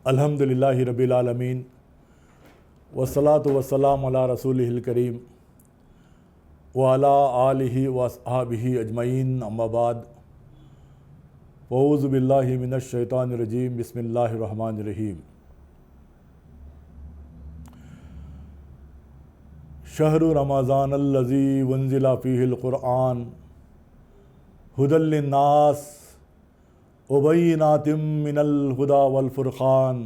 الحمدللہ رب العالمین والصلاة والسلام علی رسولہ الکریم وعلی آلہ واصحابہ اجمعین، اما بعد، اعوذ باللہ من الشیطان الرجیم، بسم اللہ الرحمن الرحیم۔ شہر رمضان الذی انزل فیہ القرآن ھدی للناس وبینات من الہدی والفرقان،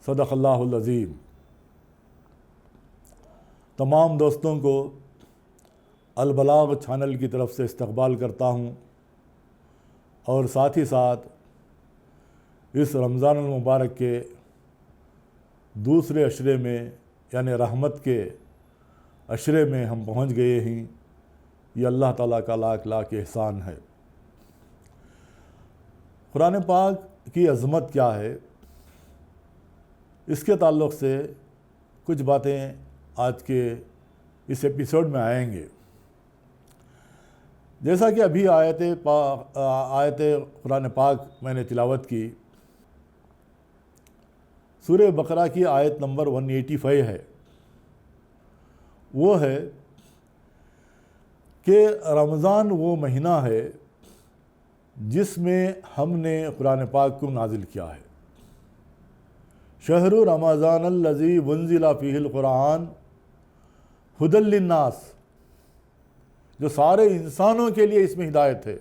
صدق اللہ العظیم۔ تمام دوستوں کو البلاغ چینل کی طرف سے استقبال کرتا ہوں، اور ساتھ ہی ساتھ اس رمضان المبارک کے دوسرے عشرے میں یعنی رحمت کے عشرے میں ہم پہنچ گئے ہیں۔ یہ اللہ تعالیٰ کا لاکھ لاکھ احسان ہے۔ قرآن پاک کی عظمت کیا ہے، اس کے تعلق سے کچھ باتیں آج کے اس ایپیسوڈ میں آئیں گے۔ جیسا کہ ابھی آیت قرآن پاک میں نے تلاوت کی، سورہ بقرہ کی آیت نمبر 185 ہے۔ وہ ہے کہ رمضان وہ مہینہ ہے جس میں ہم نے قرآن پاک کو نازل کیا ہے۔ شہر رمضان الذی انزل فیہ القرآن ھدی للناس، جو سارے انسانوں کے لیے اس میں ہدایت ہے،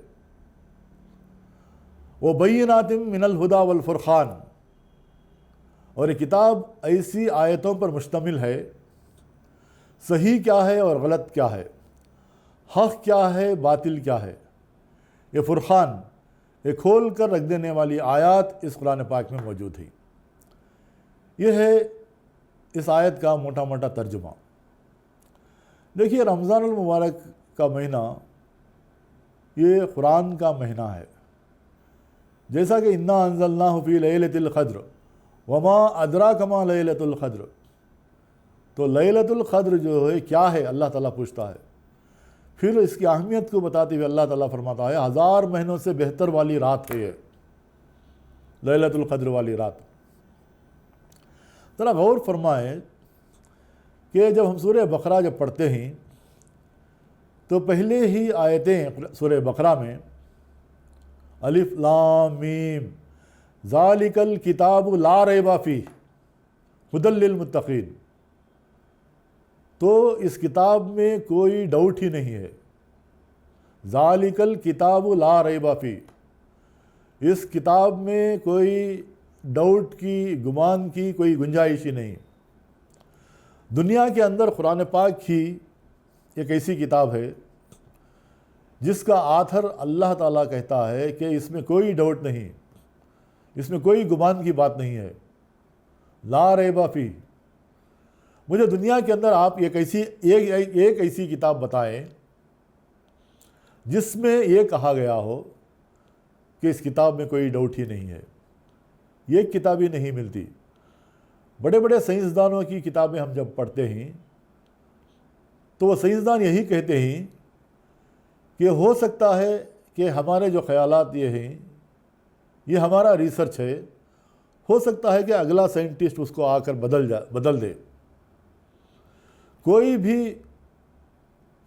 وبینات من الہدی والفرقان، اور یہ کتاب ایسی آیتوں پر مشتمل ہے، صحیح کیا ہے اور غلط کیا ہے، حق کیا ہے باطل کیا ہے۔ یہ فرقان، یہ کھول کر رکھ دینے والی آیات اس قرآن پاک میں موجود ہیں۔ یہ ہے اس آیت کا موٹا موٹا ترجمہ۔ دیکھیے، رمضان المبارک کا مہینہ یہ قرآن کا مہینہ ہے۔ جیسا کہ انا انزلناہ فی لیلۃ القدر وما ادراک ما لیلۃ القدر، تو لیلۃ القدر جو ہے کیا ہے، اللہ تعالیٰ پوچھتا ہے۔ پھر اس کی اہمیت کو بتاتے ہوئے اللہ تعالیٰ فرماتا ہے 1000 مہینوں سے بہتر والی رات ہے یہ لیلۃ القدر والی رات۔ ذرا غور فرمائیں کہ جب ہم سورہ بقرہ جب پڑھتے ہیں تو پہلے ہی آیتیں سورہ بقرہ میں الف لام میم ذالک الکتاب لا ریب فیہ ھدی للمتقین، تو اس کتاب میں کوئی ڈاؤٹ ہی نہیں ہے۔ ذالک الکتاب لا ریب فیہ، اس کتاب میں کوئی ڈاؤٹ کی، گمان کی کوئی گنجائش ہی نہیں۔ دنیا کے اندر قرآن پاک ہی ایک ایسی کتاب ہے جس کا آتھر اللہ تعالیٰ کہتا ہے کہ اس میں کوئی ڈاؤٹ نہیں، اس میں کوئی گمان کی بات نہیں ہے، لا ریب فیہ۔ مجھے دنیا کے اندر آپ ایک ایسی کتاب بتائیں جس میں یہ کہا گیا ہو کہ اس کتاب میں کوئی ڈاؤٹ ہی نہیں ہے۔ یہ کتاب ہی نہیں ملتی۔ بڑے بڑے سائنسدانوں کی کتابیں ہم جب پڑھتے ہیں تو وہ سائنسدان یہی کہتے ہیں کہ ہو سکتا ہے کہ ہمارے جو خیالات یہ ہیں، یہ ہمارا ریسرچ ہے، ہو سکتا ہے کہ اگلا سائنٹسٹ اس کو آ کر بدل دے۔ کوئی بھی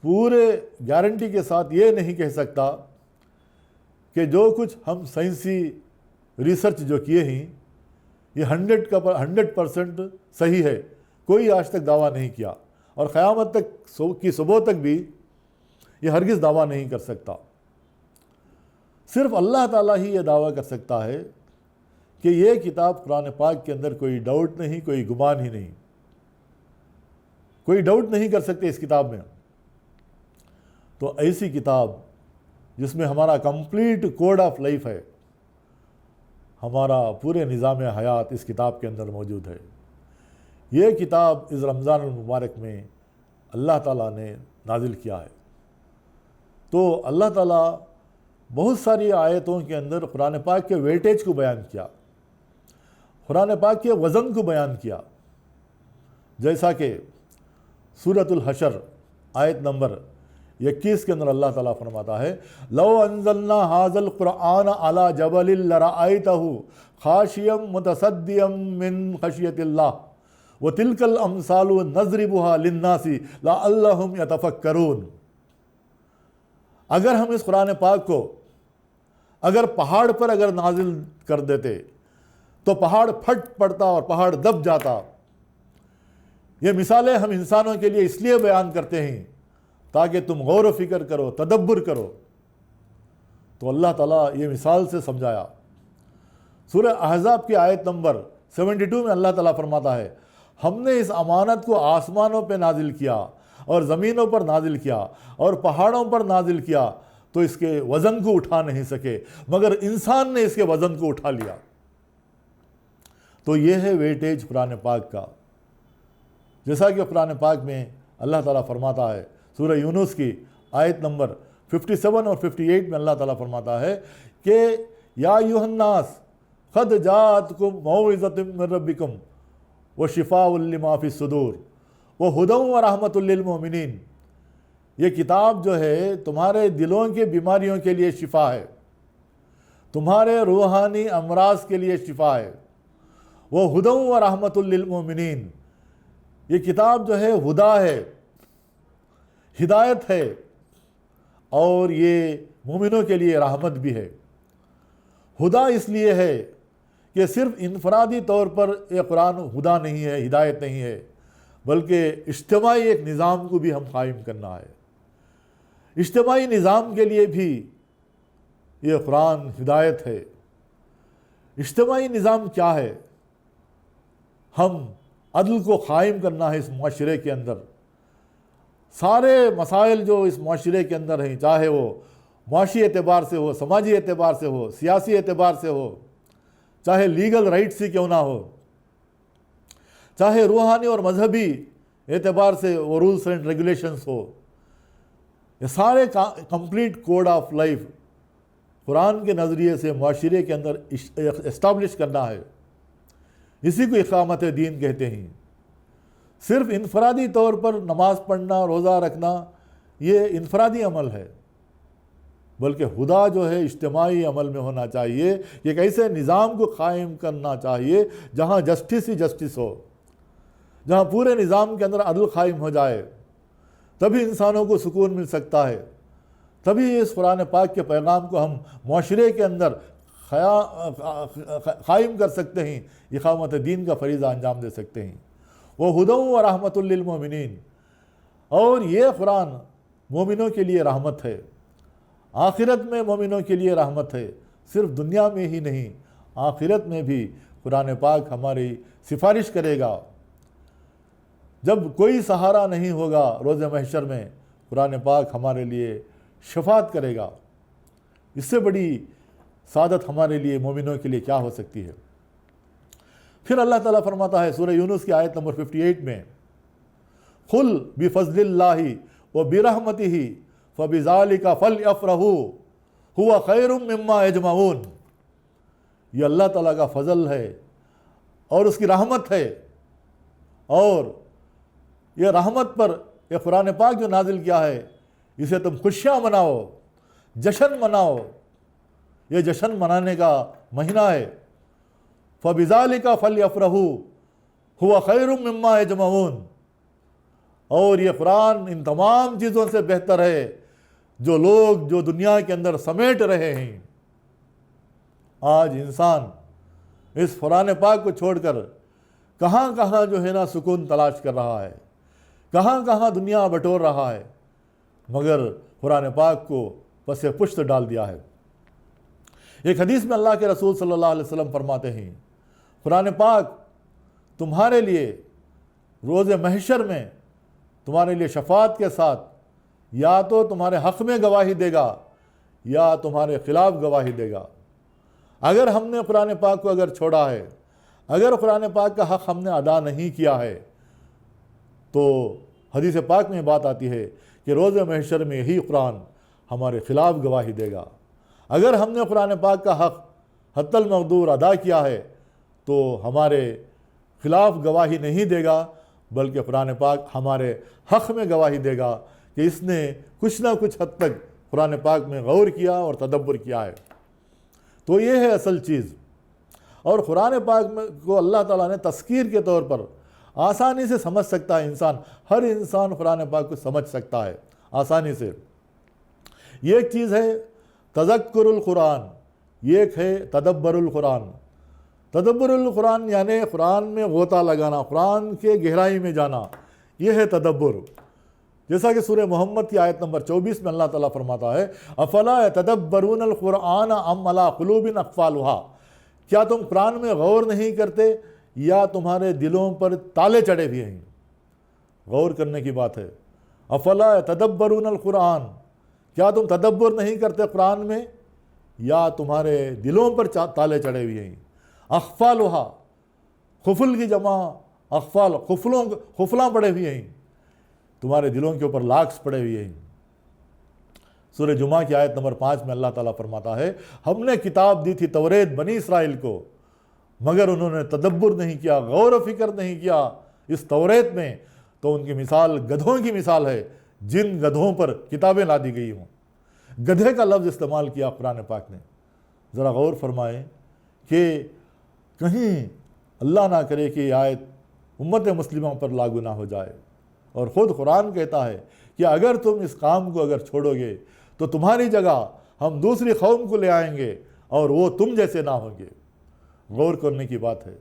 پورے گارنٹی کے ساتھ یہ نہیں کہہ سکتا کہ جو کچھ ہم سائنسی ریسرچ جو کیے ہیں یہ 100% صحیح ہے۔ کوئی آج تک دعویٰ نہیں کیا، اور قیامت تک کی صبح تک بھی یہ ہرگز دعویٰ نہیں کر سکتا۔ صرف اللہ تعالیٰ ہی یہ دعویٰ کر سکتا ہے کہ یہ کتاب قرآن پاک کے اندر کوئی ڈاؤٹ نہیں، کوئی گمان ہی نہیں، کوئی ڈاؤٹ نہیں کر سکتے اس کتاب میں۔ تو ایسی کتاب جس میں ہمارا کمپلیٹ کوڈ آف لائف ہے، ہمارا پورے نظام حیات اس کتاب کے اندر موجود ہے۔ یہ کتاب اس رمضان المبارک میں اللہ تعالیٰ نے نازل کیا ہے۔ تو اللہ تعالیٰ بہت ساری آیتوں کے اندر قرآن پاک کے ویٹیج کو بیان کیا، قرآن پاک کے وزن کو بیان کیا۔ جیسا کہ سورۃ الحشر آیت نمبر 21 کے اندر اللہ تعالیٰ فرماتا ہے لو انزلنا ھذا القرآن علی جبل لرأیتہ خاشعا متصدعا من خشیۃ اللہ وتلک الامثال نضربها للناس لعلہم یتفکرون۔ اگر ہم اس قرآن پاک کو اگر پہاڑ پر اگر نازل کر دیتے تو پہاڑ پھٹ پڑتا اور پہاڑ دب جاتا۔ یہ مثالیں ہم انسانوں کے لیے اس لیے بیان کرتے ہیں تاکہ تم غور و فکر کرو، تدبر کرو۔ تو اللہ تعالیٰ یہ مثال سے سمجھایا۔ سورہ احزاب کی آیت نمبر 72 میں اللہ تعالیٰ فرماتا ہے ہم نے اس امانت کو آسمانوں پہ نازل کیا اور زمینوں پر نازل کیا اور پہاڑوں پر نازل کیا تو اس کے وزن کو اٹھا نہیں سکے، مگر انسان نے اس کے وزن کو اٹھا لیا۔ تو یہ ہے ویٹیج قرآن پاک کا۔ جیسا کہ قرآن پاک میں اللہ تعالیٰ فرماتا ہے سورہ یونس کی آیت نمبر 57 اور 58 میں اللہ تعالیٰ فرماتا ہے کہ یا ایھا الناس قد جاءتکم موعظۃ من ربکم وشفاء لما فی الصدور وہدی ورحمۃ للمؤمنین۔ یہ کتاب جو ہے تمہارے دلوں کے بیماریوں کے لیے شفا ہے، تمہارے روحانی امراض کے لیے شفا ہے۔ وہدی ورحمۃ للمؤمنین، یہ کتاب جو ہے ہدا ہے، ہدایت ہے، اور یہ مومنوں کے لیے رحمت بھی ہے۔ ہدا اس لیے ہے کہ صرف انفرادی طور پر یہ قرآن ہدا نہیں ہے، ہدایت نہیں ہے، بلکہ اجتماعی ایک نظام کو بھی ہم قائم کرنا ہے۔ اجتماعی نظام کے لیے بھی یہ قرآن ہدایت ہے۔ اجتماعی نظام کیا ہے؟ ہم عدل کو قائم کرنا ہے اس معاشرے کے اندر۔ سارے مسائل جو اس معاشرے کے اندر ہیں، چاہے وہ معاشی اعتبار سے ہو، سماجی اعتبار سے ہو، سیاسی اعتبار سے ہو، چاہے لیگل رائٹس ہی کیوں نہ ہو، چاہے روحانی اور مذہبی اعتبار سے وہ رولز اینڈ ریگولیشنز ہو، یہ سارے کمپلیٹ کوڈ آف لائف قرآن کے نظریے سے معاشرے کے اندر اسٹیبلش کرنا ہے۔ اسی کو اقامت دین کہتے ہیں۔ صرف انفرادی طور پر نماز پڑھنا، روزہ رکھنا یہ انفرادی عمل ہے، بلکہ ہدا جو ہے اجتماعی عمل میں ہونا چاہیے۔ ایک ایسے نظام کو قائم کرنا چاہیے جہاں جسٹس ہی جسٹس ہو، جہاں پورے نظام کے اندر عدل قائم ہو جائے، تبھی انسانوں کو سکون مل سکتا ہے، تبھی اس قرآن پاک کے پیغام کو ہم معاشرے کے اندر قائم کر سکتے ہیں، اقامت دین کا فریضہ انجام دے سکتے ہیں۔ وہدی ورحمۃ للمؤمنین، اور یہ قرآن مومنوں کے لیے رحمت ہے، آخرت میں مومنوں کے لیے رحمت ہے۔ صرف دنیا میں ہی نہیں، آخرت میں بھی قرآن پاک ہماری سفارش کرے گا۔ جب کوئی سہارا نہیں ہوگا روز محشر میں، قرآن پاک ہمارے لیے شفاعت کرے گا۔ اس سے بڑی سعادت ہمارے لیے مومنوں کے لیے کیا ہو سکتی ہے؟ پھر اللہ تعالیٰ فرماتا ہے سورہ یونس کی آیت نمبر 58 میں قُلْ بِفَضْلِ اللَّهِ وَبِرَحْمَتِهِ فَبِذَلِكَ فَلْيَفْرَحُوا هُوَ خَيْرٌ مِّمَّا يَجْمَعُونَ۔ یہ اللہ تعالیٰ کا فضل ہے اور اس کی رحمت ہے، اور یہ رحمت پر یہ قرآن پاک جو نازل کیا ہے، اسے تم خوشیاں مناؤ، جشن مناؤ۔ یہ جشن منانے کا مہینہ ہے۔ فَبِذَلِكَ فَلْيَفْرَحُوا هُوَ خَيْرٌ مِّمَّا يَجْمَعُونَ، اور یہ قرآن ان تمام چیزوں سے بہتر ہے جو لوگ جو دنیا کے اندر سمیٹ رہے ہیں۔ آج انسان اس قرآن پاک کو چھوڑ کر کہاں کہاں جو ہے نا سکون تلاش کر رہا ہے، کہاں کہاں دنیا بٹور رہا ہے، مگر قرآن پاک کو پس پشت ڈال دیا ہے۔ ایک حدیث میں اللہ کے رسول صلی اللہ علیہ وسلم فرماتے ہیں قرآن پاک تمہارے لیے روز محشر میں تمہارے لیے شفاعت کے ساتھ یا تو تمہارے حق میں گواہی دے گا یا تمہارے خلاف گواہی دے گا۔ اگر ہم نے قرآن پاک کو اگر چھوڑا ہے، اگر قرآن پاک کا حق ہم نے ادا نہیں کیا ہے، تو حدیث پاک میں بات آتی ہے کہ روز محشر میں یہی قرآن ہمارے خلاف گواہی دے گا۔ اگر ہم نے قرآن پاک کا حق حتی المقدور ادا کیا ہے تو ہمارے خلاف گواہی نہیں دے گا، بلکہ قرآن پاک ہمارے حق میں گواہی دے گا کہ اس نے کچھ نہ کچھ حد تک قرآن پاک میں غور کیا اور تدبر کیا ہے۔ تو یہ ہے اصل چیز۔ اور قرآن پاک میں کو اللہ تعالیٰ نے تذکیر کے طور پر آسانی سے سمجھ سکتا ہے انسان، ہر انسان قرآن پاک کو سمجھ سکتا ہے آسانی سے۔ یہ ایک چیز ہے تذکر القرآن، یہ ایک ہے تدبر القرآن۔ تدبر القرآن یعنی قرآن میں غوطہ لگانا، قرآن کے گہرائی میں جانا، یہ ہے تدبر۔ جیسا کہ سورہ محمد کی آیت نمبر 24 میں اللہ تعالیٰ فرماتا ہے افلا یتدبرون القرآن ام علی قلوب اقفالها، کیا تم قرآن میں غور نہیں کرتے یا تمہارے دلوں پر تالے چڑھے ہوئے ہیں؟ غور کرنے کی بات ہے۔ افلا یتدبرون القرآن، کیا تم تدبر نہیں کرتے قرآن میں یا تمہارے دلوں پر تالے چڑھے ہوئے ہیں؟ اقفالها، خفل کی جمع اقفال، خفلاں پڑے ہوئے ہیں، تمہارے دلوں کے اوپر لاکس پڑے ہوئے ہیں۔ سورہ جمعہ کی آیت نمبر 5 میں اللہ تعالیٰ فرماتا ہے ہم نے کتاب دی تھی توریت بنی اسرائیل کو، مگر انہوں نے تدبر نہیں کیا، غور و فکر نہیں کیا اس توریت میں، تو ان کی مثال گدھوں کی مثال ہے جن گدھوں پر کتابیں لا دی گئی ہوں۔ گدھے کا لفظ استعمال کیا قرآن پاک نے۔ ذرا غور فرمائیں کہ کہیں اللہ نہ کرے کہ یہ آیت امت مسلمہ پر لاگو نہ ہو جائے۔ اور خود قرآن کہتا ہے کہ اگر تم اس کام کو اگر چھوڑو گے تو تمہاری جگہ ہم دوسری قوم کو لے آئیں گے اور وہ تم جیسے نہ ہوں گے۔ غور کرنے کی بات ہے۔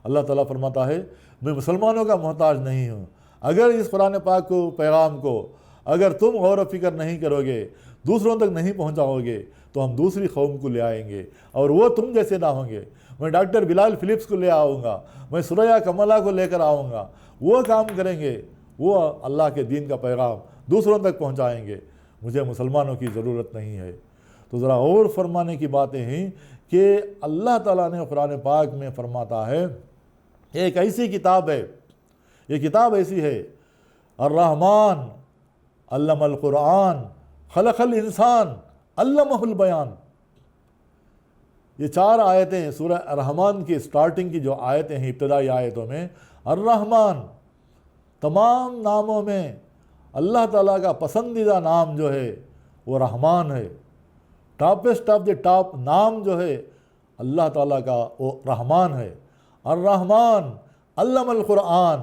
اللہ تعالیٰ فرماتا ہے میں مسلمانوں کا محتاج نہیں ہوں، اگر اس قرآن پاک کو پیغام کو اگر تم غور و فکر نہیں کرو گے، دوسروں تک نہیں پہنچاؤ گے تو ہم دوسری قوم کو لے آئیں گے اور وہ تم جیسے نہ ہوں گے۔ میں ڈاکٹر بلال فلپس کو لے آؤں گا، میں سوریا کملا کو لے کر آؤں گا، وہ کام کریں گے، وہ اللہ کے دین کا پیغام دوسروں تک پہنچائیں گے، مجھے مسلمانوں کی ضرورت نہیں ہے۔ تو ذرا غور فرمانے کی باتیں ہیں کہ اللہ تعالیٰ نے قرآن پاک میں فرماتا ہے ایک ایسی کتاب ہے، یہ کتاب ایسی ہے الرحمن علم القرآن خلق الانسان علمہ البیان۔ یہ 4 آیتیں سورہ الرحمن کی سٹارٹنگ کی جو آیتیں ہیں ابتدائی آیتوں میں، الرحمن تمام ناموں میں اللہ تعالیٰ کا پسندیدہ نام جو ہے وہ رحمان ہے۔ ٹاپسٹ آف دی ٹاپ نام جو ہے اللہ تعالیٰ کا وہ رحمان ہے۔ الرحمن علم القرآن،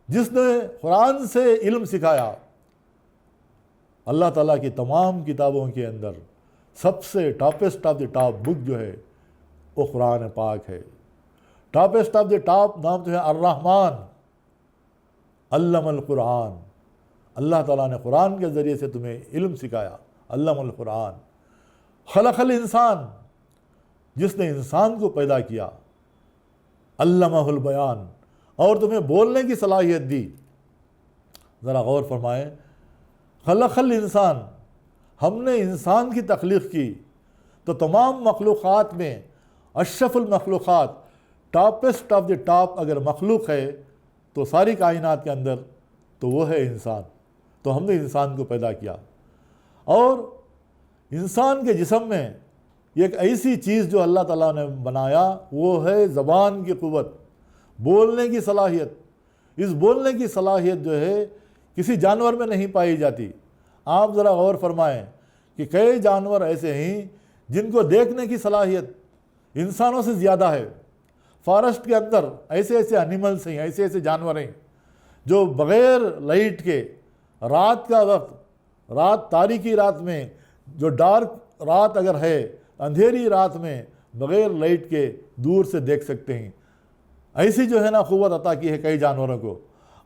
جس نے قرآن سے علم سکھایا۔ اللہ تعالیٰ کی تمام کتابوں کے اندر سب سے ٹاپسٹ آف دی ٹاپ بک جو ہے وہ قرآن پاک ہے۔ ٹاپسٹ آف دی ٹاپ نام جو ہے الرحمن علم القرآن، اللہ تعالیٰ نے قرآن کے ذریعے سے تمہیں علم سکھایا۔ علم القرآن خلق الانسان، جس نے انسان کو پیدا کیا۔ علمہ البیان، اور تمہیں بولنے کی صلاحیت دی۔ ذرا غور فرمائیں، خلق الانسان، ہم نے انسان کی تخلیق کی تو تمام مخلوقات میں اشرف المخلوقات، ٹاپسٹ آف دی ٹاپ اگر مخلوق ہے تو ساری کائنات کے اندر تو وہ ہے انسان۔ تو ہم نے انسان کو پیدا کیا، اور انسان کے جسم میں ایک ایسی چیز جو اللہ تعالیٰ نے بنایا وہ ہے زبان کی قوت، بولنے کی صلاحیت۔ اس بولنے کی صلاحیت جو ہے کسی جانور میں نہیں پائی جاتی۔ آپ ذرا غور فرمائیں کہ کئی جانور ایسے ہیں جن کو دیکھنے کی صلاحیت انسانوں سے زیادہ ہے۔ فارسٹ کے اندر ایسے ایسے انیملس ہیں، ایسے ایسے جانور ہیں جو بغیر لائٹ کے رات کا وقت، رات تاریکی رات میں، جو ڈارک رات اگر ہے، اندھیری رات میں بغیر لائٹ کے دور سے دیکھ سکتے ہیں۔ ایسی جو ہے نا قوت عطا کی ہے کئی جانوروں کو۔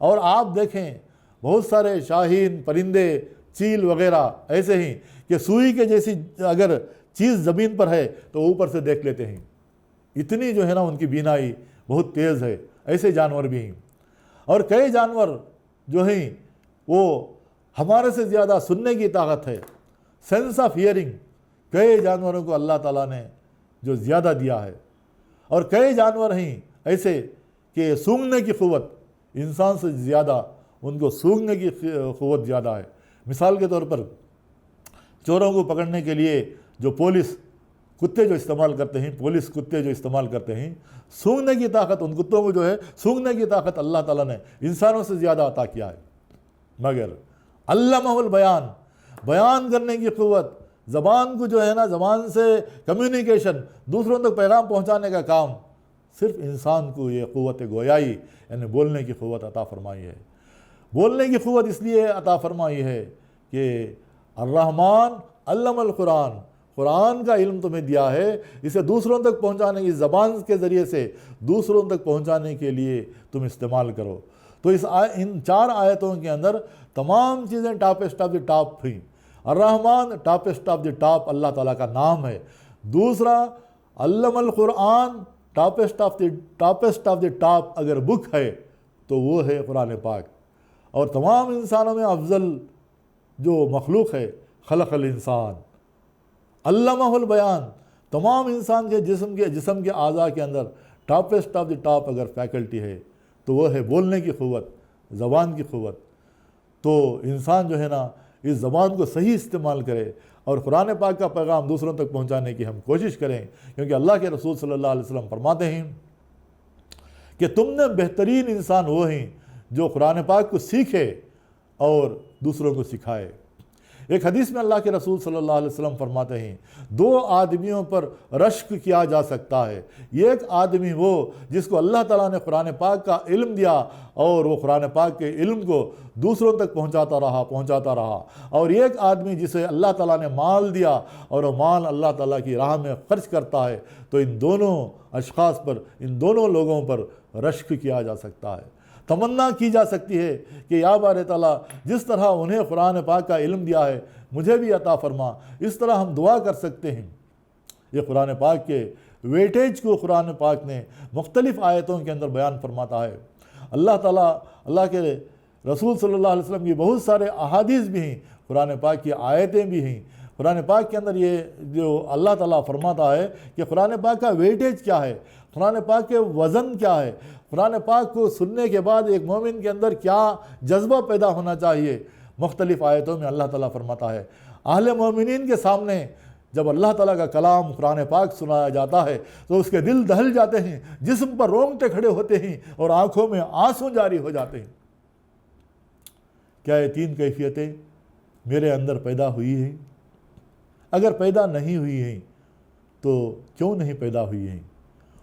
اور آپ دیکھیں بہت سارے شاہین پرندے، چیل وغیرہ ایسے ہیں کہ سوئی کے جیسی اگر چیز زمین پر ہے تو اوپر سے دیکھ لیتے ہیں، اتنی جو ہے نا ان کی بینائی بہت تیز ہے۔ ایسے جانور بھی ہیں، اور کئی جانور جو ہیں وہ ہمارے سے زیادہ سننے کی طاقت ہے، سینس آف ہیئرنگ کئی جانوروں کو اللہ تعالیٰ نے جو زیادہ دیا ہے۔ اور کئی جانور ہیں ایسے کہ سونگھنے کی قوت انسان سے زیادہ، ان کو سونگھنے کی قوت زیادہ ہے۔ مثال کے طور پر چوروں کو پکڑنے کے لیے جو پولیس کتے جو استعمال کرتے ہیں، پولیس کتے جو استعمال کرتے ہیں، سونگھنے کی طاقت ان کتوں کو جو ہے، سونگھنے کی طاقت اللہ تعالیٰ نے انسانوں سے زیادہ عطا کیا ہے۔ مگر علمہ البیان، بیان کرنے کی قوت، زبان کو جو ہے نا، زبان سے کمیونیکیشن، دوسروں تک پیغام پہنچانے کا کام، صرف انسان کو یہ قوت گویائی یعنی بولنے کی قوت عطا فرمائی ہے۔ بولنے کی قوت اس لیے عطا فرمائی ہے کہ الرحمن علم القرآن، قرآن کا علم تمہیں دیا ہے، اسے دوسروں تک پہنچانے کی، زبان کے ذریعے سے دوسروں تک پہنچانے کے لیے تم استعمال کرو۔ تو ان 4 آیتوں کے اندر تمام چیزیں ٹاپسٹ آف دی ٹاپ تھیں۔ الرحمن ٹاپسٹ آف دی ٹاپ اللہ تعالیٰ کا نام ہے۔ دوسرا علم القرآن ٹاپسٹ آف دی ٹاپ اگر بک ہے تو وہ ہے قرآن پاک، اور تمام انسانوں میں افضل جو مخلوق ہے خلق الانسان، علمہ البیان، تمام انسان کے جسم کے اعضاء کے اندر ٹاپسٹ آف دی ٹاپ اگر فیکلٹی ہے تو وہ ہے بولنے کی قوت، زبان کی قوت۔ تو انسان جو ہے نا اس زبان کو صحیح استعمال کرے اور قرآن پاک کا پیغام دوسروں تک پہنچانے کی ہم کوشش کریں، کیونکہ اللہ کے رسول صلی اللہ علیہ وسلم فرماتے ہیں کہ تم نے بہترین انسان وہ ہیں جو قرآن پاک کو سیکھے اور دوسروں کو سکھائے۔ ایک حدیث میں اللہ کے رسول صلی اللہ علیہ وسلم فرماتے ہیں 2 آدمیوں پر رشک کیا جا سکتا ہے، ایک آدمی وہ جس کو اللہ تعالیٰ نے قرآن پاک کا علم دیا اور وہ قرآن پاک کے علم کو دوسروں تک پہنچاتا رہا، اور ایک آدمی جسے اللہ تعالیٰ نے مال دیا اور وہ مال اللہ تعالیٰ کی راہ میں خرچ کرتا ہے۔ تو ان دونوں اشخاص پر، ان دونوں لوگوں پر رشک کیا جا سکتا ہے، تمنا کی جا سکتی ہے کہ یا بار تعالیٰ جس طرح انہیں قرآن پاک کا علم دیا ہے مجھے بھی عطا فرما۔ اس طرح ہم دعا کر سکتے ہیں۔ یہ قرآن پاک کے ویٹیج کو قرآن پاک نے مختلف آیتوں کے اندر بیان فرماتا ہے۔ اللہ تعالیٰ، اللہ کے رسول صلی اللہ علیہ وسلم کی بہت سارے احادیث بھی ہیں، قرآن پاک کی آیتیں بھی ہیں۔ قرآن پاک کے اندر یہ جو اللہ تعالیٰ فرماتا ہے کہ قرآن پاک کا ویٹیج کیا ہے، قرآن پاک کے وزن کیا ہے، قرآن پاک کو سننے کے بعد ایک مومن کے اندر کیا جذبہ پیدا ہونا چاہیے۔ مختلف آیتوں میں اللہ تعالیٰ فرماتا ہے اہل مومنین کے سامنے جب اللہ تعالیٰ کا کلام قرآن پاک سنایا جاتا ہے تو اس کے دل دہل جاتے ہیں، جسم پر رونگٹے کھڑے ہوتے ہیں اور آنکھوں میں آنسو جاری ہو جاتے ہیں۔ کیا یہ 3 کیفیتیں میرے اندر پیدا ہوئی ہیں؟ اگر پیدا نہیں ہوئی ہیں تو کیوں نہیں پیدا ہوئی ہیں؟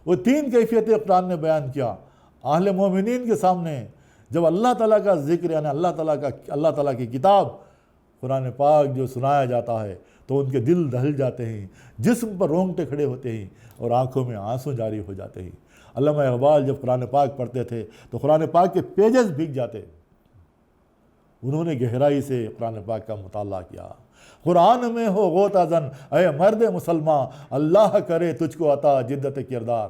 وہ 3 کیفیتیں قرآن نے بیان کیا۔ اہل مومنین کے سامنے جب اللہ تعالیٰ کا ذکر یعنی اللہ تعالیٰ کی کتاب قرآن پاک جو سنایا جاتا ہے تو ان کے دل دہل جاتے ہیں، جسم پر رونگٹے کھڑے ہوتے ہیں اور آنکھوں میں آنسو جاری ہو جاتے ہیں۔ علامہ اقبال جب قرآن پاک پڑھتے تھے تو قرآن پاک کے پیجز بھیگ جاتے۔ انہوں نے گہرائی سے قرآن پاک کا مطالعہ کیا۔ قرآن میں ہو غوطہ زن اے مرد مسلمان، اللہ کرے تجھ کو عطا جدت کردار۔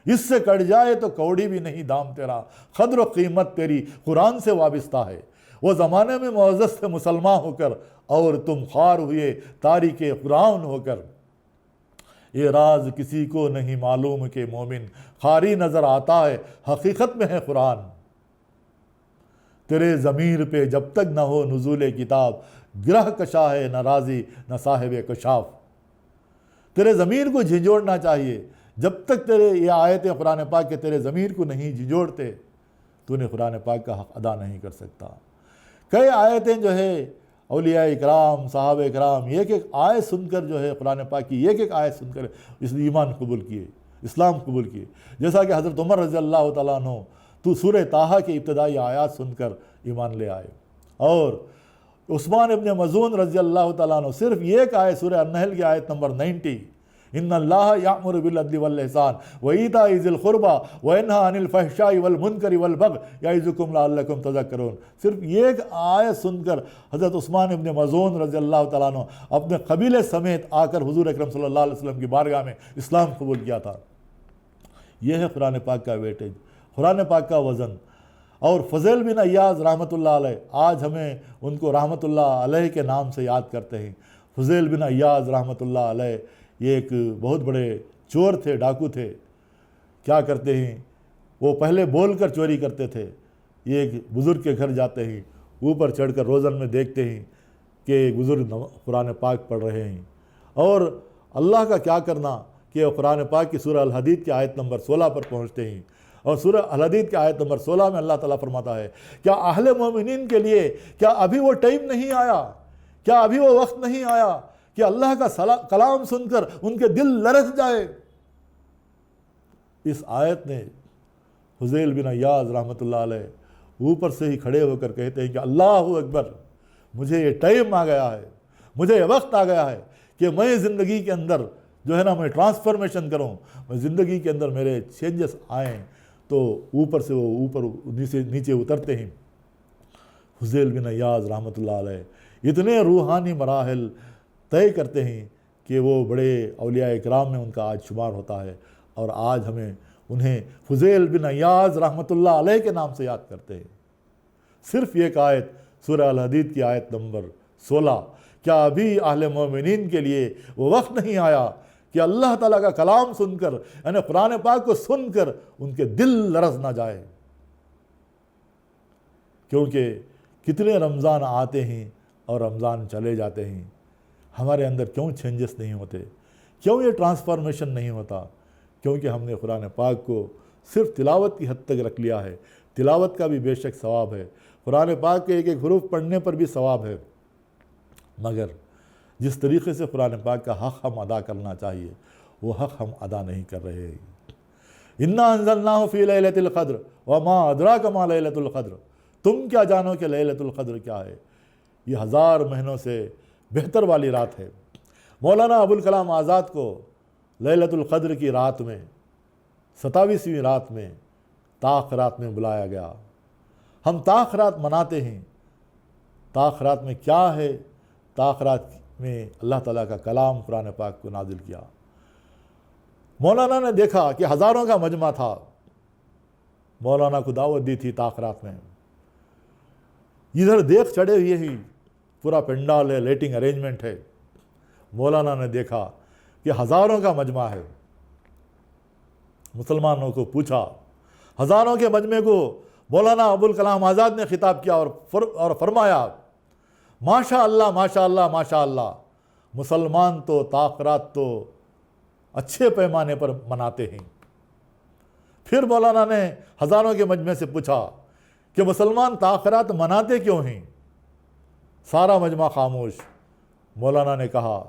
اس سے کٹ جائے تو کوڑی بھی نہیں دام تیرا، قدر و قیمت تیری قرآن سے وابستہ ہے۔ وہ زمانے میں معزز تھے مسلمان ہو کر، اور تم خوار ہوئے تاریک قرآن ہو کر۔ یہ راز کسی کو نہیں معلوم کہ مومن خاری نظر آتا ہے، حقیقت میں ہے قرآن۔ تیرے ضمیر پہ جب تک نہ ہو نزول کتاب، گرہ کشا ہے نہ راضی نہ صاحب کشاف۔ تیرے ضمیر کو جھنجھوڑنا چاہیے۔ جب تک تیرے یہ آیتیں قرآن پاک کے تیرے ضمیر کو نہیں جھنجھوڑتے تو نے قرآن پاک کا حق ادا نہیں کر سکتا۔ کئی آیتیں جو ہے اولیاء اکرام، صحابہ اکرام ایک آیت سن کر جو ہے قرآن پاک کی ایک آیت سن کر اس ایمان قبول کیے، اسلام قبول کیے۔ جیسا کہ حضرت عمر رضی اللہ تعالیٰ عنہ تو سورہ طٰہٰ کی ابتدائی آیات سن کر ایمان لے آئے، اور عثمان ابن مظعون رضی اللہ تعالیٰ عنہ صرف ایک آیت سورہ النحل کی آیت نمبر 90، ان اللہ یأمر بالعدل والاحسان وایتاء ذی القربى وینہی عن الفحشاء والمنکر والبغی یعظکم لعلکم تذکرون، صرف ایک آیت سن کر حضرت عثمان ابن مظعون رضی اللہ تعالیٰ عنہ اپنے قبیلے سمیت آ کر حضور اکرم صلی اللہ علیہ وسلم کی بارگاہ میں اسلام قبول کیا تھا۔ یہ ہے قرآن پاک کا ویٹیج، قرآن پاک کا وزن۔ اور فضیل بن عیاض رحمۃ اللہ علیہ، آج ہمیں ان کو رحمۃ اللہ علیہ کے نام سے یاد کرتے ہیں۔ فضیل بن عیاض رحمۃ اللہ علیہ یہ ایک بہت بڑے چور تھے، ڈاکو تھے۔ کیا کرتے ہیں وہ؟ پہلے بول کر چوری کرتے تھے۔ یہ ایک بزرگ کے گھر جاتے ہیں، اوپر چڑھ کر روزن میں دیکھتے ہیں کہ ایک بزرگ قرآن پاک پڑھ رہے ہیں، اور اللہ کا کیا کرنا کہ وہ قرآن پاک کی سورہ الحدید کی آیت نمبر 16 پر پہنچتے ہیں، اور سورہ الحدید کی آیت نمبر 16 میں اللہ تعالیٰ فرماتا ہے کیا اہل مومنین کے لیے کیا ابھی وہ ٹائم نہیں آیا، کیا ابھی وہ وقت نہیں آیا کہ اللہ کا کلام سن کر ان کے دل لرز جائے۔ اس آیت نے فضیل بن عیاض رحمۃ اللہ علیہ اوپر سے ہی کھڑے ہو کر کہتے ہیں کہ اللہ اکبر، مجھے یہ ٹائم آ گیا ہے، مجھے یہ وقت آ گیا ہے کہ میں زندگی کے اندر جو ہے نا میں ٹرانسفارمیشن کروں، میں زندگی کے اندر میرے چینجز آئیں۔ تو اوپر سے وہ اوپر نیچے اترتے ہیں۔ فضیل بن عیاض رحمۃ اللہ علیہ اتنے روحانی مراحل طے کرتے ہیں کہ وہ بڑے اولیاء اکرام میں ان کا آج شمار ہوتا ہے، اور آج ہمیں انہیں فضیل بن عیاض رحمۃ اللہ علیہ کے نام سے یاد کرتے ہیں۔ صرف ایک آیت سورہ الحدید کی آیت نمبر 16، کیا ابھی اہل مومنین کے لیے وہ وقت نہیں آیا کہ اللہ تعالیٰ کا کلام سن کر، یعنی قرآن پاک کو سن کر ان کے دل لرز نہ جائے؟ کیونکہ کتنے رمضان آتے ہیں اور رمضان چلے جاتے ہیں، ہمارے اندر کیوں چینجز نہیں ہوتے، کیوں یہ ٹرانسفارمیشن نہیں ہوتا؟ کیونکہ ہم نے قرآن پاک کو صرف تلاوت کی حد تک رکھ لیا ہے۔ تلاوت کا بھی بے شک ثواب ہے، قرآن پاک کے ایک ایک حروف پڑھنے پر بھی ثواب ہے، مگر جس طریقے سے قرآن پاک کا حق ہم ادا کرنا چاہیے وہ حق ہم ادا نہیں کر رہے ہیں۔ اِنَّا أَنزَلْنَاهُ فِي لَيْلَةِ الْقَدْرِ وَمَا أَدْرَاكَ مَا لَيْلَةُ الْقَدْرِ، تم کیا جانو کہ لیلۃ القدر کیا ہے؟ یہ 1000 مہینوں سے بہتر والی رات ہے۔ مولانا ابوالکلام آزاد کو لیلۃ القدر کی رات میں 27ویں رات میں طاق رات میں بلایا گیا۔ ہم طاق رات مناتے ہیں۔ طاق رات میں کیا ہے؟ طاق رات میں اللہ تعالیٰ کا کلام قرآن پاک کو نازل کیا۔ مولانا نے دیکھا کہ ہزاروں کا مجمع تھا، مولانا کو دعوت دی تھی طاق رات میں، ادھر دیکھ چڑھے ہوئے ہی پورا پنڈال ہے، لیٹنگ ارینجمنٹ ہے۔ مولانا نے دیکھا کہ ہزاروں کا مجمع ہے، مسلمانوں کو پوچھا، ہزاروں کے مجمع کو مولانا ابوالکلام آزاد نے خطاب کیا اور فرمایا ماشاء اللہ ماشاء اللہ ماشاء اللہ، مسلمان تو طاق رات تو اچھے پیمانے پر مناتے ہیں۔ پھر مولانا نے ہزاروں کے مجمع سے پوچھا کہ مسلمان طاق رات مناتے کیوں ہیں؟ سارا مجمع خاموش۔ مولانا نے کہا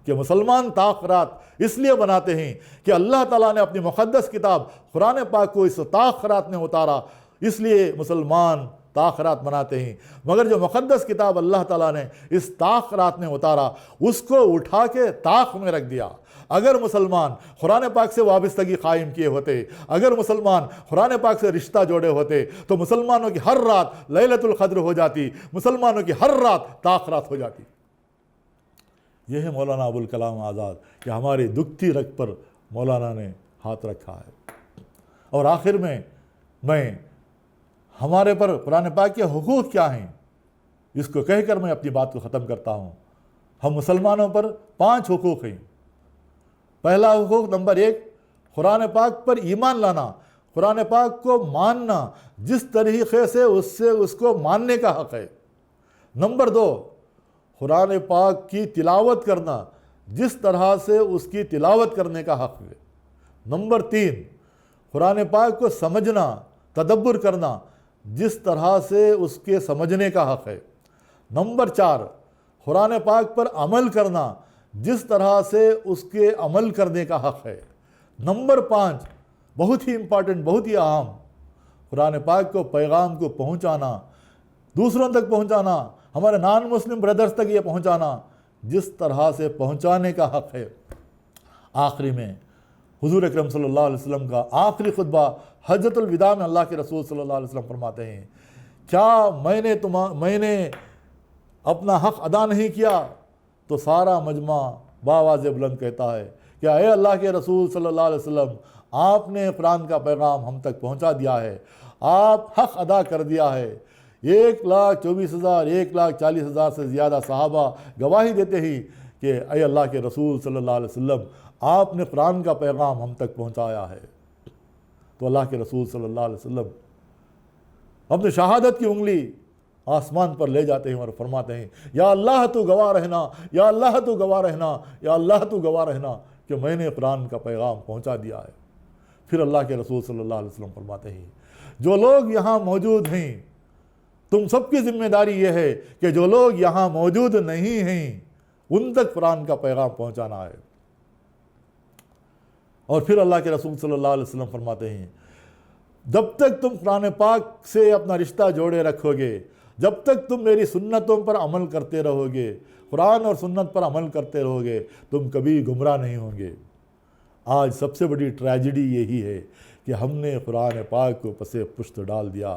کہ مسلمان طاق رات اس لیے مناتے ہیں کہ اللہ تعالیٰ نے اپنی مقدس کتاب قرآن پاک کو اس طاق رات میں اتارا، اس لیے مسلمان طاق رات مناتے ہیں۔ مگر جو مقدس کتاب اللہ تعالیٰ نے اس طاق رات میں اتارا اس کو اٹھا کے طاق میں رکھ دیا۔ اگر مسلمان قرآن پاک سے وابستگی قائم کیے ہوتے، اگر مسلمان قرآن پاک سے رشتہ جوڑے ہوتے تو مسلمانوں کی ہر رات لیلۃ القدر ہو جاتی، مسلمانوں کی ہر رات طاق رات ہو جاتی۔ یہ ہے مولانا ابوالکلام آزاد کہ ہماری دکھتی رگ پر مولانا نے ہاتھ رکھا ہے۔ اور آخر میں ہمارے پر قرآن پاک کے حقوق کیا ہیں اس کو کہہ کر میں اپنی بات کو ختم کرتا ہوں۔ ہم مسلمانوں پر 5 حقوق ہیں۔ پہلا حقوق نمبر 1، قرآن پاک پر ایمان لانا، قرآن پاک کو ماننا، جس طریقے سے اس کو ماننے کا حق ہے۔ نمبر 2، قرآن پاک کی تلاوت کرنا، جس طرح سے اس کی تلاوت کرنے کا حق ہے۔ نمبر 3، قرآن پاک کو سمجھنا، تدبر کرنا، جس طرح سے اس کے سمجھنے کا حق ہے۔ نمبر 4، قرآن پاک پر عمل کرنا، جس طرح سے اس کے عمل کرنے کا حق ہے۔ نمبر 5، بہت ہی امپارٹنٹ، بہت ہی اہم، قرآن پاک کو پیغام کو پہنچانا، دوسروں تک پہنچانا، ہمارے نان مسلم بردرز تک یہ پہنچانا، جس طرح سے پہنچانے کا حق ہے۔ آخری میں حضور اکرم صلی اللہ علیہ وسلم کا آخری خطبہ حجۃ الوداع میں اللہ کے رسول صلی اللہ علیہ وسلم فرماتے ہیں، کیا میں نے اپنا حق ادا نہیں کیا؟ تو سارا مجمع باواز بلند کہتا ہے کہ اے اللہ کے رسول صلی اللہ علیہ وسلم، آپ نے قرآن کا پیغام ہم تک پہنچا دیا ہے، آپ حق ادا کر دیا ہے۔ 1,24,000 1,40,000 سے زیادہ صحابہ گواہی دیتے ہیں کہ اے اللہ کے رسول صلی اللہ علیہ وسلم، آپ نے قرآن کا پیغام ہم تک پہنچایا ہے۔ تو اللہ کے رسول صلی اللہ علیہ وسلم اپنے شہادت کی انگلی آسمان پر لے جاتے ہیں اور فرماتے ہیں یا اللہ تو گواہ رہنا، یا اللہ تو گواہ رہنا، یا اللہ تو گواہ رہنا کہ میں نے قرآن کا پیغام پہنچا دیا ہے۔ پھر اللہ کے رسول صلی اللہ علیہ وسلم فرماتے ہیں جو لوگ یہاں موجود ہیں تم سب کی ذمہ داری یہ ہے کہ جو لوگ یہاں موجود نہیں ہیں ان تک قرآن کا پیغام پہنچانا ہے۔ اور پھر اللہ کے رسول صلی اللہ علیہ وسلم فرماتے ہیں جب تک تم قرآن پاک سے اپنا رشتہ جوڑے رکھو گے، جب تک تم میری سنتوں پر عمل کرتے رہو گے، قرآن اور سنت پر عمل کرتے رہو گے، تم کبھی گمراہ نہیں ہوں گے۔ آج سب سے بڑی ٹریجڈی یہی ہے کہ ہم نے قرآن پاک کو پس پشت ڈال دیا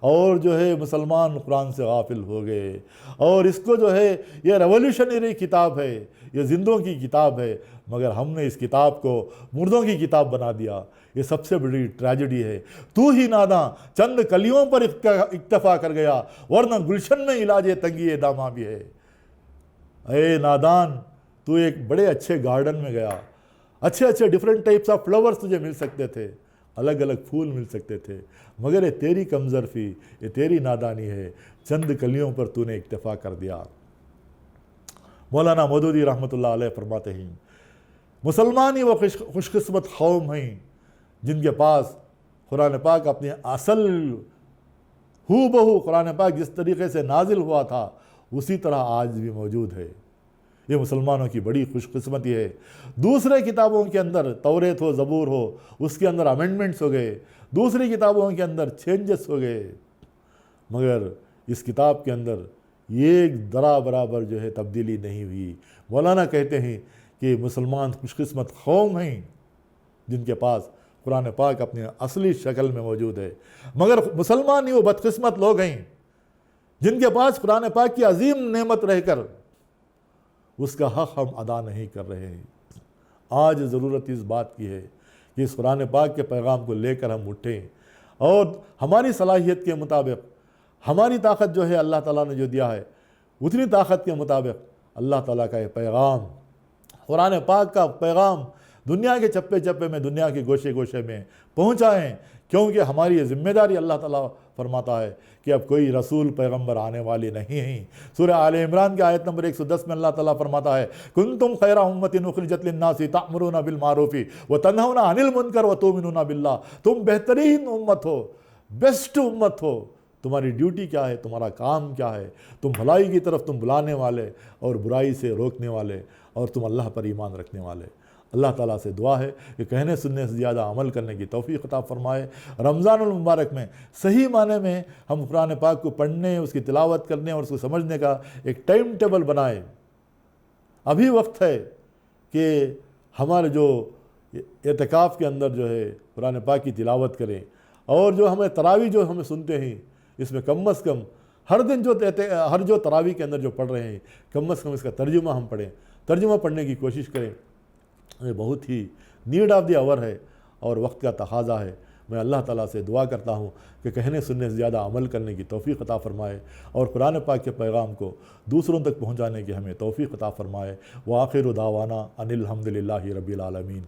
اور جو ہے مسلمان قرآن سے غافل ہو گئے، اور اس کو جو ہے یہ ریولیوشنری کتاب ہے، یہ زندوں کی کتاب ہے، مگر ہم نے اس کتاب کو مردوں کی کتاب بنا دیا۔ یہ سب سے بڑی ٹریجڈی ہے۔ تو ہی ناداں چند کلیوں پر اکتفا کر گیا، ورنہ گلشن میں علاج تنگی داماں بھی ہے۔ اے نادان، تو ایک بڑے اچھے گارڈن میں گیا، اچھے ڈیفرنٹ ٹائپس آف فلاورز تجھے مل سکتے تھے، الگ الگ پھول مل سکتے تھے، مگر یہ تیری کمزرفی، یہ تیری نادانی ہے، چند کلیوں پر تو نے اکتفا کر دیا۔ مولانا مودودی رحمۃ اللہ علیہ فرماتے ہیں مسلمان ہی وہ خوش قسمت قوم ہیں جن کے پاس قرآن پاک اپنے اصل ہو بہو قرآن پاک جس طریقے سے نازل ہوا تھا اسی طرح آج بھی موجود ہے۔ یہ مسلمانوں کی بڑی خوش قسمتی ہے۔ دوسرے کتابوں کے اندر توریت ہو، زبور ہو، اس کے اندر امینڈمنٹس ہو گئے، دوسری کتابوں کے اندر چینجز ہو گئے، مگر اس کتاب کے اندر ایک ذرا برابر جو ہے تبدیلی نہیں ہوئی۔ مولانا کہتے ہیں کہ مسلمان خوش قسمت قوم ہیں جن کے پاس قرآن پاک اپنے اصلی شکل میں موجود ہے، مگر مسلمان ہی وہ بدقسمت لوگ ہیں جن کے پاس قرآن پاک کی عظیم نعمت رہ کر اس کا حق ہم ادا نہیں کر رہے ہیں۔ آج ضرورت اس بات کی ہے کہ اس قرآن پاک کے پیغام کو لے کر ہم اٹھیں اور ہماری صلاحیت کے مطابق، ہماری طاقت جو ہے اللہ تعالیٰ نے جو دیا ہے اتنی طاقت کے مطابق اللہ تعالیٰ کا یہ پیغام، قرآن پاک کا پیغام دنیا کے چپے چپے میں، دنیا کے گوشے گوشے میں پہنچائیں، کیونکہ ہماری یہ ذمہ داری اللہ تعالیٰ فرماتا ہے کہ اب کوئی رسول پیغمبر آنے والی نہیں ہیں۔ سورہ آل عمران کی آیت نمبر 110 میں اللہ تعالیٰ فرماتا ہے کنتم خیر امۃ اخرجت للناس تأمرون بالمعروف وتنہون عن المنکر وتؤمنون باللہ، تم بہترین امت ہو، بیسٹ امت ہو۔ تمہاری ڈیوٹی کیا ہے، تمہارا کام کیا ہے؟ تم بھلائی کی طرف تم بلانے والے اور برائی سے روکنے والے، اور تم اللہ پر ایمان رکھنے والے۔ اللہ تعالیٰ سے دعا ہے کہ کہنے سننے سے زیادہ عمل کرنے کی توفیق عطا فرمائے۔ رمضان المبارک میں صحیح معنی میں ہم قرآن پاک کو پڑھنے، اس کی تلاوت کرنے اور اس کو سمجھنے کا ایک ٹائم ٹیبل بنائیں۔ ابھی وقت ہے کہ ہمارے جو اعتکاف کے اندر جو ہے قرآن پاک کی تلاوت کریں، اور جو ہمیں تراویح جو ہمیں سنتے ہیں اس میں کم از کم ہر دن جو تراویح کے اندر جو پڑھ رہے ہیں کم از کم اس کا ترجمہ ہم پڑھیں، ترجمہ پڑھنے کی کوشش کریں۔ یہ بہت ہی نیڈ آف دی آور ہے اور وقت کا تقاضا ہے۔ میں اللہ تعالیٰ سے دعا کرتا ہوں کہ کہنے سننے سے زیادہ عمل کرنے کی توفیق عطا فرمائے اور قرآن پاک کے پیغام کو دوسروں تک پہنچانے کی ہمیں توفیق عطا فرمائے۔ وآخر دعوانا ان الحمد للہ رب العالمین۔